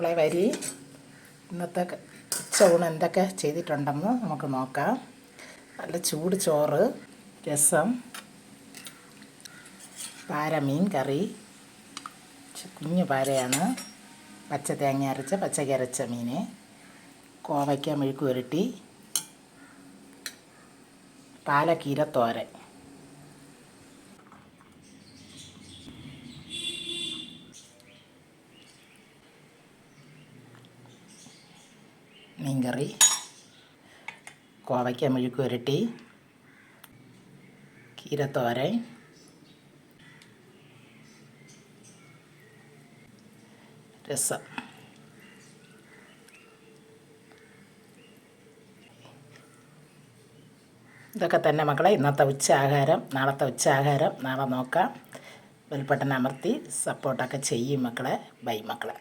മക്കളെ വരി. ഇന്നത്തെ ഉച്ചയൂണ് എന്തൊക്കെ ചെയ്തിട്ടുണ്ടെന്ന് നമുക്ക് നോക്കാം. നല്ല ചൂട് ചോറ്, രസം, പാരമീൻ കറി, കുഞ്ഞു പാരയാണ്, പച്ച തേങ്ങ അരച്ച പച്ചയ്ക്ക് അരച്ച മീൻ, കോവയ്ക്ക മെഴുക്ക് പുരട്ടി, പാലക്കീര തോരൻ. മീൻകറി, കോവയ്ക്ക മെഴുക്ക് പുരട്ടി, കീരത്തോരൻ, രസം. ഇതൊക്കെ തന്നെ മക്കളെ ഇന്നത്തെ ഉച്ചയാഹാരം. നാളത്തെ ഉച്ചയാഹാരം നാളെ നോക്കാം. ബെൽ ബട്ടൺ അമർത്തി സപ്പോർട്ടൊക്കെ ചെയ്യും മക്കളെ. ബൈ മക്കളെ.